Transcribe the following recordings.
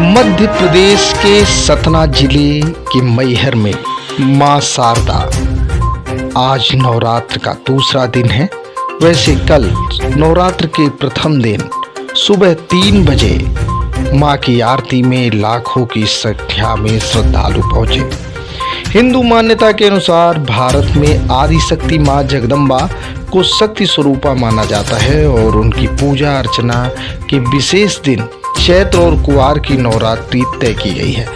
मध्य प्रदेश के सतना जिले के मैहर में मां शारदा। आज नवरात्र का दूसरा दिन है। वैसे कल नवरात्र के प्रथम दिन सुबह 3 बजे मां की आरती में लाखों की संख्या में श्रद्धालु पहुंचे। हिंदू मान्यता के अनुसार भारत में आदि शक्ति मां जगदम्बा को शक्ति स्वरूपा माना जाता है और उनकी पूजा अर्चना के विशेष दिन चैत्र और कुवार की नवरात्रि तय की गई है,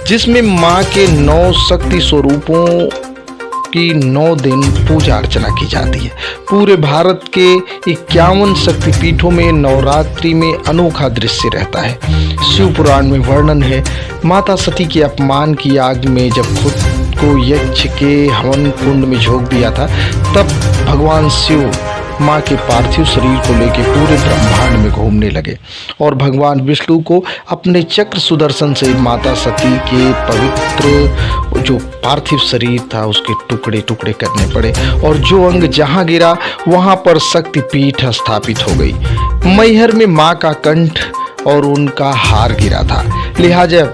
जिसमें मां के 9 शक्ति स्वरूपों की 9 दिन पूजा अर्चना की जाती है। पूरे भारत के 51 शक्तिपीठों में नवरात्रि में अनोखा दृश्य रहता है। शिव पुराण में वर्णन है, माता सती के अपमान की आग में जब खुद को यक्ष के हवन कुंड में झोंक दिया था, तब भगवान शिव मां के पार्थिव शरीर को लेकर पूरे ब्रह्मांड में घूमने लगे और भगवान विष्णु को अपने चक्र सुदर्शन से माता सती के पवित्र जो पार्थिव शरीर था उसके टुकड़े टुकड़े करने पड़े और जो अंग जहां गिरा वहां पर शक्तिपीठ स्थापित हो गई। मैहर में मां का कंठ और उनका हार गिरा था, लिहाजा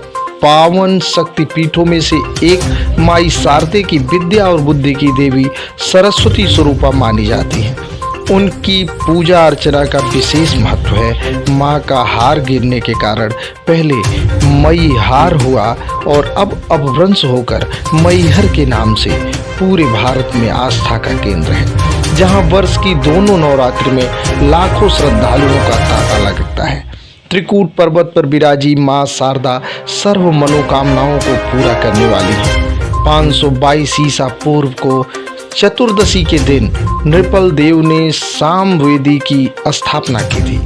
पावन शक्तिपीठों में से एक माई शारदे की विद्या और बुद्धि की देवी सरस्वती स्वरूपा मानी जाती है। उनकी पूजा अर्चना का विशेष महत्व है। मां का हार गिरने के कारण पहले मई हार हुआ और अब अपभ्रंश होकर मैहर के नाम से पूरे भारत में आस्था का केंद्र है, जहां वर्ष की दोनों नवरात्रि में लाखों श्रद्धालुओं का तांता लगता है। त्रिकूट पर्वत पर विराजी मां शारदा सर्व मनोकामनाओं को पूरा करने वाली है। 522 ईसा पूर्व को चतुर्दशी के दिन नृपल देव ने सामवेदी की स्थापना की थी।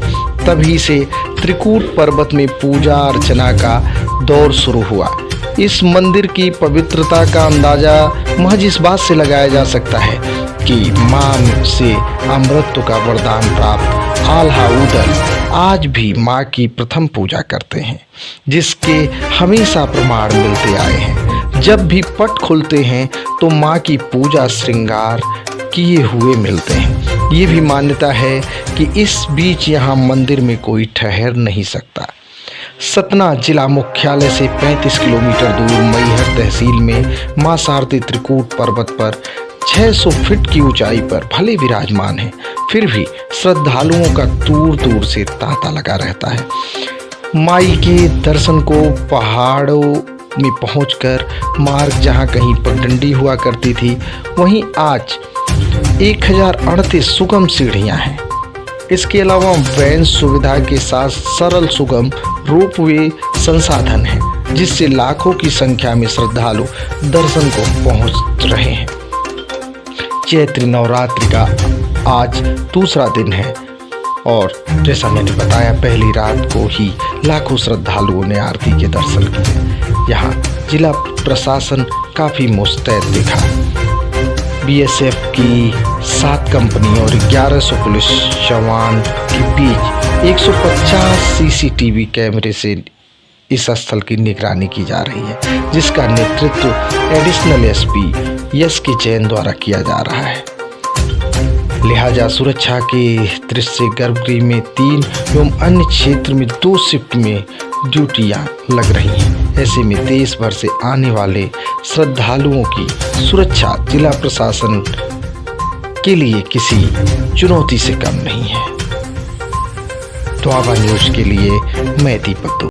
तभी से त्रिकूट पर्वत में पूजा अर्चना का दौर शुरू हुआ। इस मंदिर की पवित्रता का अंदाजा महज इस बात से लगाया जा सकता है कि मां से अमृत का वरदान प्राप्त आल्हा उदल आज भी मां की प्रथम पूजा करते हैं, जिसके हमेशा प्रमाण मिलते आए हैं। जब भी पट खुलते हैं तो मां की पूजा श्रृंगार किए हुए मिलते हैं। ये भी मान्यता है कि इस बीच यहाँ मंदिर में कोई ठहर नहीं सकता। सतना जिला मुख्यालय से 35 किलोमीटर दूर मैहर तहसील में मां शारदा त्रिकूट पर्वत पर 600 फीट की ऊंचाई पर भले विराजमान है, फिर भी श्रद्धालुओं का दूर दूर से तांता लगा रहता है। माई के दर्शन को पहाड़ों में पहुंचकर मार्ग जहां कहीं पगडंडी हुआ करती थी, वहीं आज 1038 सुगम सीढ़ियां हैं। इसके अलावा वैन सुविधा के साथ सरल सुगम रोपवे संसाधन है, जिससे लाखों की संख्या में श्रद्धालु दर्शन को पहुंच रहे हैं। चैत्र नवरात्रि का आज दूसरा दिन है और जैसा मैंने बताया, पहली रात को ही लाखों श्रद्धालुओं ने आरती के दर्शन किए। यहाँ जिला प्रशासन काफ़ी मुस्तैद दिखा। बीएसएफ की 7 कंपनी और 1100 पुलिस जवान के बीच 150 सीसीटीवी कैमरे से इस स्थल की निगरानी की जा रही है, जिसका नेतृत्व एडिशनल एसपी एस के जैन द्वारा किया जा रहा है। लिहाजा सुरक्षा के दृश्य गर्भगृह में 3 एवं अन्य क्षेत्र में 2 शिफ्ट में ड्यूटियां लग रही हैं। ऐसे में देश भर से आने वाले श्रद्धालुओं की सुरक्षा जिला प्रशासन के लिए किसी चुनौती से कम नहीं है। तो आभा न्यूज़ के लिए मैं दीपक।